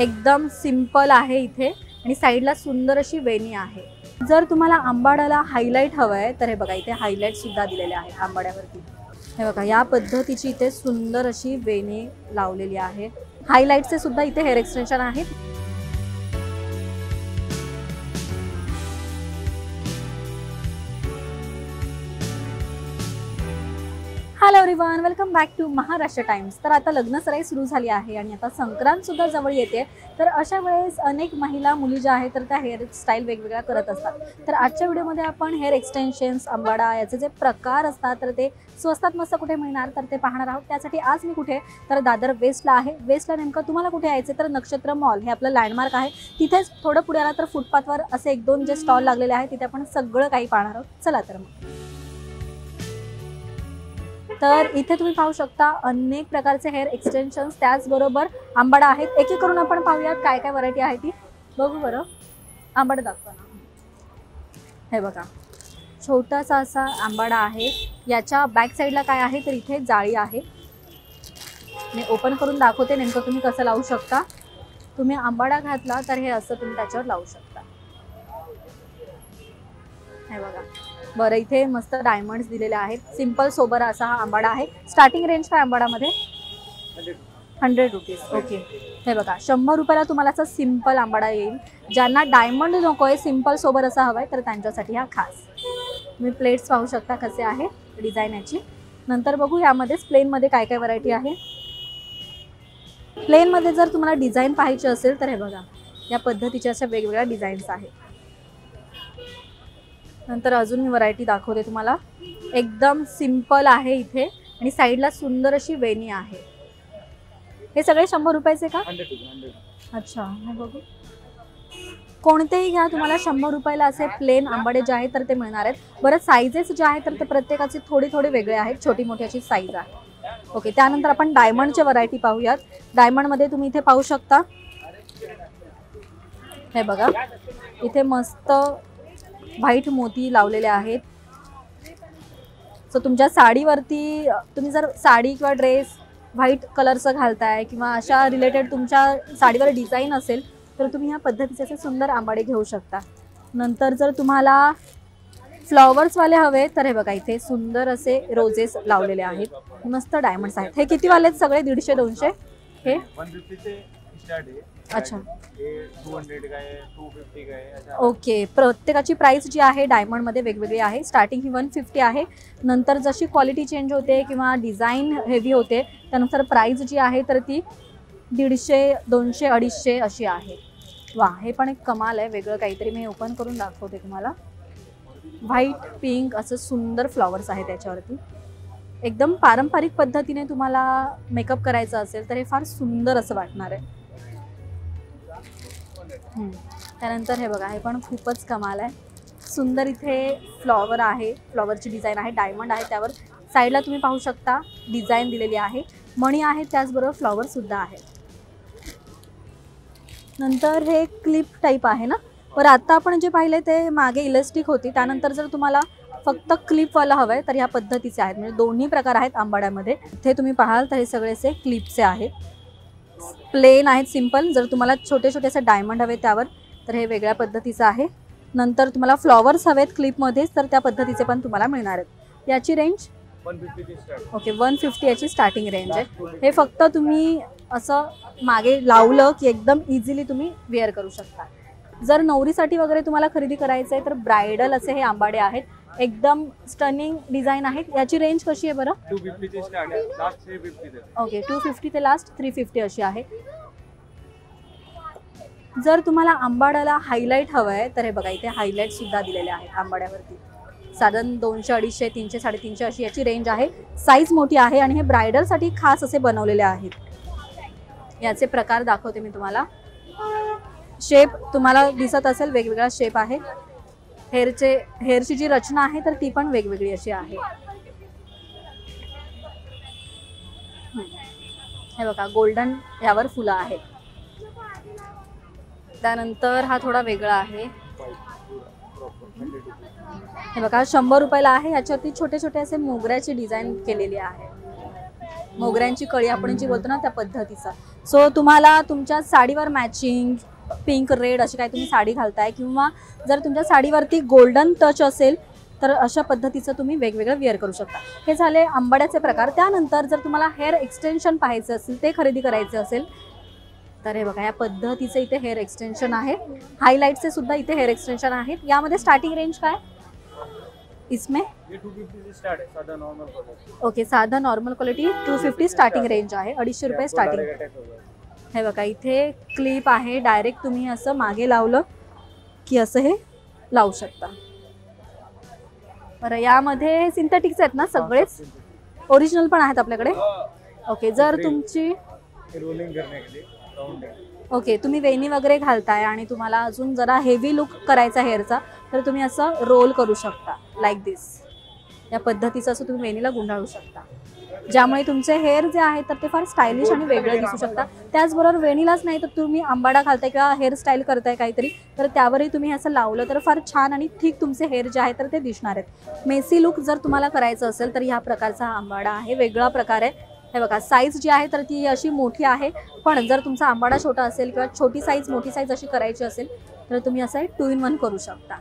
एकदम सिंपल आहे इथे आणि साईडला सुंदर अशी वेणी आहे। जर तुम्हाला आंबाड्याला हायलाइट हवंय तर हे बघा इथे हायलाइट सुद्धा दिलेले आहेत आंबाड्यावरती। हे बघा या पद्धतीची इथे सुंदर अशी वेणी लावलेली आहे। हायलाइटचे सुद्धा इथे हेअर एक्सटेन्शन आहेत। Hello everyone, welcome back to Maharashtra Times. तर आता लग्नसराई सुरू झाली आहे आणि आता संक्रांत सुद्धा जवळ येते। तर अशा वेळेस अनेक महिला मुली ज्या आहेत तर त्या हेअर स्टाईल वेगवेगळ्या करत असतात। तर आजच्या व्हिडिओमध्ये आपण हेअर एक्सटेन्शन्स, आंबाडा याचे जे प्रकार असतात तर ते स्वस्तात मस्त कुठे मिळणार तर ते पाहणार आहोत। त्यासाठी आज मी कुठे तर दादर वेस्टला आहे। वेस्टला नेमकं तुम्हाला कुठे यायचे तर नक्षत्र मॉल हे आपलं लँडमार्क आहे। तिथेच थोडं पुढे आला तर फुटपाथवर असे एक दोन जे स्टॉल लागलेले आहेत तिथे आपण सगळं काही पाहणार आहोत। चला तर मग। तर इथे तुम्ही पाहू शकता अनेक प्रकारचे हेअर एक्सटेन्शन्स त्याचबरोबर आंबाडा आहेत। एक एक करून आपण पाहूयात काय काय व्हरायटी आहे ती बघू बरं। आंबाडा दाखवा ना। हे बघा छोटासा असा आंबाडा आहे। याच्या बॅक साईडला काय आहे तर इथे जाळी आहे। मी ओपन करून दाखवते नेमकं तुम्ही कसं लावू शकता। तुम्ही आंबाडा घातला तर हे असं तुम्ही त्याच्यावर लावू शकता। हे बघा बरं इथे मस्त डायमंड्स दिलेले आहेत। सिंपल सोबर असा हा आंबाडा आहे। स्टार्टिंग रेंज काय आंबाडामध्ये 100 रुपीज। ओके हे बघा 100 रुपयाला तुम्हाला असा सिंपल आंबाडा येईल। ज्यांना डायमंड नको आहे सिंपल सोबर असा हवाय तर त्यांच्यासाठी हा खास। तुम्ही प्लेट्स पाहू शकता कसे आहे डिझाईन याची। नंतर बघू यामध्येच प्लेनमध्ये काय काय व्हरायटी आहे। प्लेनमध्ये जर तुम्हाला डिझाईन पाहायची असेल तर हे बघा या पद्धतीच्या अशा वेगवेगळ्या डिझाईन्स आहेत। नंतर अजून मी व्हरायटी दाखवते तुम्हाला। एकदम सिंपल आहे इथे आणि साईडला सुंदर अशी वेणी आहे। हे सगळे 100 रुपयाचे का? 100। अच्छा हे बघू कोणतेही घ्या तुम्हाला 100 रुपयाला असे प्लेन आंबाडे जे आहेत तर ते मिळणार आहेत। बरं साईजेस जे आहेत तर ते प्रत्येकाचे थोडे थोडे वेगळे आहेत। छोटी मोठी अशी साईज आहे। ओके त्यानंतर आपण डायमंडची व्हरायटी पाहूयात। डायमंडमध्ये तुम्ही इथे पाहू शकता हे बघा इथे मस्त व्हाईट मोती लावलेले आहेत। सो तुमच्या साडीवरती तुम्ही जर साडी किंवा ड्रेस व्हाईट कलरचं घालताय किंवा अशा रिलेटेड तुमच्या साडीवर डिझाईन असेल तर तुम्ही ह्या पद्धतीचे असे सुंदर आंबाडे घेऊ शकता। नंतर जर तुम्हाला फ्लॉवर्सवाले हवे तर हे बघा इथे सुंदर असे रोजेस लावलेले आहेत। मस्त डायमंड्स आहेत। हे किती वाले सगळे 150-200? हे 150 से स्टार्ट आहे। अच्छा 200 का आहे 250 का आहे। ओके प्रत्येकाची प्राइस जी आहे डायमंडमध्ये वेगवेगळी आहे। स्टार्टिंग ही 150 आहे। नंतर जशी क्वालिटी चेंज होते किंवा डिझाईन हेवी होते त्यानुसार प्राइस जी आहे तर ती 150, 200, 250 अशी आहे। वा हे पण एक कमाल आहे वेगळं काहीतरी। मी ओपन करून दाखवते तुम्हाला। व्हाईट पिंक असं सुंदर फ्लॉवर्स आहे त्याच्यावरती। एकदम पारंपरिक पद्धतीने तुम्हाला मेकअप करायचा असेल तर हे फार सुंदर असं वाटणार आहे। त्यानंतर हे बघा हे पण खूपच कमाल आहे। सुंदर इथे फ्लॉवर आहे। फ्लॉवरची डिझाईन आहे। डायमंड आहे त्यावर। साईडला तुम्ही पाहू शकता डिझाईन दिलेली आहे। मणी आहे त्याचबरोबर फ्लॉवर सुद्धा आहे। नंतर हे क्लिप टाईप आहे ना। बरं आता आपण जे पाहिले ते मागे इलास्टिक होती। त्यानंतर जर तुम्हाला फक्त क्लिपवाला हवं आहे तर ह्या पद्धतीचे आहेत। म्हणजे दोन्ही प्रकार आहेत आंबाड्यामध्ये। इथे तुम्ही पाहाल तर हे सगळेचे क्लिपचे आहेत। प्लेन आहेत सिंपल। जर तुम्हाला छोटे छोटे असे डायमंड हवे त्यावर तर हे वेगळ्या पद्धतीचं आहे। नंतर तुम्हाला फ्लॉवर्स हवेत क्लिपमध्येच तर त्या पद्धतीचे पण तुम्हाला मिळणार आहेत। याची रेंज 150 स्टार्ट। ओके 150 याची स्टार्टिंग रेंज आहे। हे फक्त तुम्ही असं मागे लावलं की एकदम इझिली तुम्ही वेअर करू शकता। जर नवरीसाठी वगैरे तुम्हाला खरेदी करायचं आहे तर ब्रायडल असे हे आंबाडे आहेत। एकदम स्टनिंग डिझाईन आहेत। याची रेंज कशी आहे बरं? 250 से स्टार्ट आहे लास्ट 350 तक। ओके 250 ते लास्ट 350 अशी आहे। जर तुम्हाला आंबाड्याला हायलाइट हवं आहे तर हे बघा इथे हायलाइट सुद्धा दिलेले आहेत आंबाड्यावरती। साधारण 200, 250, 300, 350 अशी याची रेंज आहे। साईज मोठी आहे आणि हे ब्रायडलसाठी खास असे बनवलेले आहेत। याचे प्रकार दाखवते मी तुम्हाला। शेप तुम्हाला दिसत असेल वेगवेगळा शेप आहे। हेअरची जी रचना आहे तर ती पण वेगवेगळी अशी आहे। हे बघा गोल्डन यावर फुलं आहेत। त्यानंतर हा थोडा वेगळा आहे। हे बघा 100 रुपयाला आहे। याच्यावरती छोटे छोटे असे मोगऱ्याची डिझाईन केलेली आहे। मोगऱ्यांची कळी आपण जी बोलतो ना त्या पद्धतीचा। सो तुम्हाला तुमच्या साडीवर मॅचिंग पिंक रेड अशी काही तुम्ही साडी घालताय किंवा जर तुमच्या साडीवरती गोल्डन टच असेल तर अशा पद्धतीचं तुम्ही वेगवेगळं वेअर करू शकता. हे झाले आंबाड्याचे प्रकार. त्यानंतर जर तुम्हाला हेअर एक्सटेन्शन पाहायचं असेल, ते खरेदी करायचे असेल तर हे बघा या पद्धतीचे इथे हेअर एक्सटेन्शन आहे. हायलाइटचे सुद्धा इथे हेअर एक्सटेन्शन आहेत. यामध्ये स्टार्टिंग रेंज काय इसमें? ये 250 से स्टार्ट है, सादा नॉर्मल क्वालिटी. ओके, साधा नॉर्मल क्वालिटी 250 स्टार्टिंग रेंज आहे. 250 रुपये स्टार्टिंग. हे बघा इथे क्लिप आहे. डायरेक्ट तुम्ही असं मागे लावलं की असं हे लावू शकता. बरं, यामध्ये सिंथेटिक्स आहेत ना सगळेच? ओरिजिनल पण आहेत आपल्याकडे. ओके, जर तुमची रोलिंग करने के लिए राउंडिंग. ओके, तुम्ही वेणी वगैरे घालताय आणि तुम्हाला अजून जरा हेवी लुक करायचा हेअरचा तर तुम्ही असं रोल करू शकता लाईक दिस. या पद्धतीचं असं तुम्ही वेणीला गुंडाळू शकता, ज्यामुळे तुमचे हेअर जे आहे तर ते फार स्टायलिश आणि वेगळे दिसू शकता. त्याचबरोबर वेणीलाच नाही तर तुम्ही आंबाडा घालताय किंवा हेअरस्टाईल करताय काहीतरी तर त्यावरही तुम्ही असं लावलं तर फार छान आणि ठीक तुमचे हेअर जे आहे तर ते दिसणार आहेत. मेसी लुक जर तुम्हाला करायचं असेल तर ह्या प्रकारचा आंबाडा आहे. वेगळा प्रकार आहे. हे बघा साईज जी आहे तर ती अशी मोठी आहे, पण जर तुमचा आंबाडा छोटा असेल किंवा छोटी साईज मोठी साईज अशी करायची असेल तर तुम्ही असं 2 in 1 करू शकता.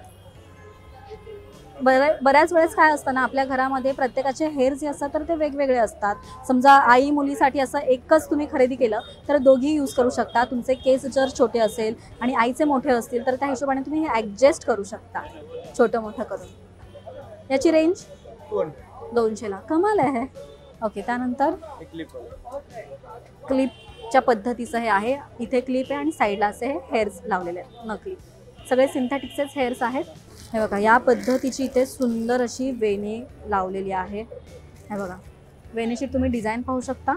बऱ्याच वेळेस काय असतं ना, आपल्या घरामध्ये प्रत्येकाचे हेअर जे असतात तर ते वेगवेगळे असतात. समजा आई मुलीसाठी असं एकच तुम्ही खरेदी केलं तर दोघी यूज करू शकता. तुमचे केस जर छोटे असेल आणि आईचे मोठे असतील तर त्या हिशोबाने तुम्ही हे ॲडजस्ट करू शकता छोटं मोठं करून. याची रेंज 200ला. कमाल आहे. ओके, त्यानंतर क्लिपच्या पद्धतीचं हे आहे. इथे क्लिप आहे आणि साईडला असे हे हेअर्स लावलेले आहेत नकली. सगळे सिंथेटिकचेच हेअर्स आहेत. हे बघा या पद्धतीची इथे सुंदर अशी वेणी लावलेली आहे. हे बघा वेणीची तुम्ही डिझाईन पाहू शकता.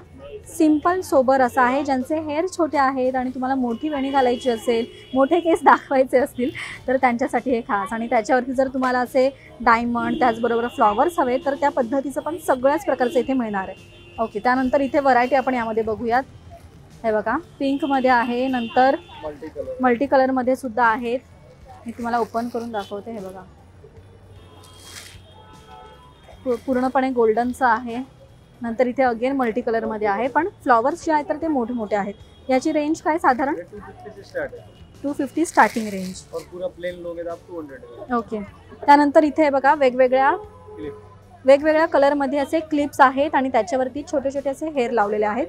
सिंपल सोबर असं आहे. ज्यांचे हेअर छोटे आहेत आणि तुम्हाला मोठी वेणी घालायची असेल, मोठे केस दाखवायचे असतील तर त्यांच्यासाठी हे खास. आणि त्याच्यावरती जर तुम्हाला असे डायमंड त्याचबरोबर फ्लॉवर्स हवे तर त्या पद्धतीचं पण सगळ्याच प्रकारचं इथे मिळणार आहे. ओके, त्यानंतर इथे व्हरायटी आपण यामध्ये बघूयात. हे बघा पिंकमध्ये आहे, नंतर मल्टी कलरमध्ये सुद्धा आहेत. मी तुम्हाला ओपन करून दाखवते. हे बघा पूर्णपणे गोल्डनचं आहे. नंतर इथे अगेन मल्टी कलरमध्ये आहे, पण फ्लॉवर्स जे आहेत तर ते मोठे मोठे आहेत. याची रेंज काय साधारण? 250 स्टार्टिंग रेंज. और पूरा प्लेन लोगे तो आप 200. ओके, त्यानंतर इथे बघा वेगवेगळ्या कलरमध्ये असे क्लिप्स आहेत आणि त्याच्यावरती छोटे छोटे असे हेअर लावलेले आहेत.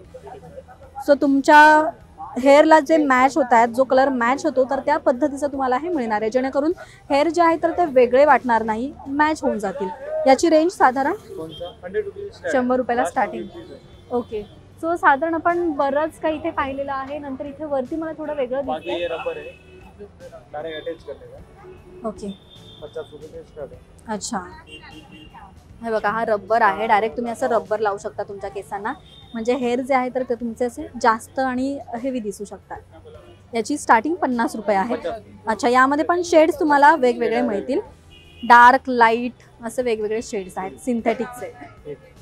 सो तुमच्या हेअरला जे मॅच होत आहेत, जो कलर मॅच होतो तर त्या पद्धतीचं तुम्हाला हे मिळणार आहे, जेणेकरून हेअर जे आहे तर ते वेगळे वाटणार नाही, मॅच होऊन जातील. याची रेंज साधारण 100 रुपयाला स्टार्टिंग. ओके, सो साधारण आपण बरंच काही इथे पाहिलेलं आहे. नंतर इथे वरती मला थोडं वेगळं दिसतंय. ओके, 50 रुपये से स्टार्ट है. अच्छा. हे बघा हा रब्बर आहे. डायरेक्ट तुम्ही असं रब्बर लावू शकता तुमच्या केसांना, म्हणजे हेअर जे आहे तर ते तुमचे असे जास्त आणि हेवी दिसू शकतात. याची स्टार्टिंग 50 रुपये आहे. अच्छा, यामध्ये पण शेड्स तुम्हाला वेगवेगळे मिळतील. डार्क लाईट असे वेगवेगळे शेड्स आहेत सिंथेटिकचे.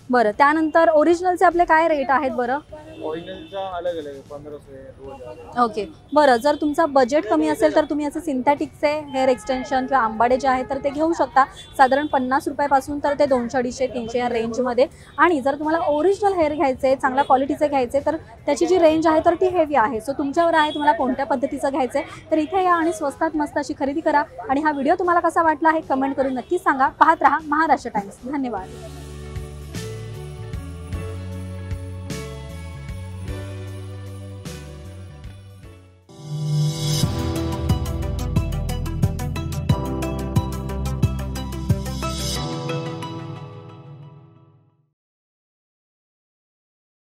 बरं, त्यानंतर ओरिजिनलचे आपले काय रेट आहेत बरं? ओरिजिनलचा अलग अलग 1500 2000. ओके, बरं, जर तुमचा बजेट कमी असेल तर तुम्ही असे सिंथेटिकचे हेअर एक्सटेन्शन किंवा आंबाडे जे आहेत तर ते घेऊ शकता. साधारण 50 रुपयापासून तर ते 200, 250, 300 या रेंजमध्ये. आणि जर तुम्हाला ओरिजिनल हेअर घ्यायचे, चांगल्या क्वालिटीचे घ्यायचे तर त्याची जी रेंज आहे तर ती हेवी आहे. सो तुमच्यावर आहे तुम्हाला कोणत्या पद्धतीचं घ्यायचं आहे. तर इथे या आणि स्वस्तात मस्त अशी खरेदी करा. आणि हा व्हिडिओ तुम्हाला कसा वाटला हे कमेंट करून नक्कीच सांगा. पाहत रहा महाराष्ट्र टाइम्स. धन्यवाद.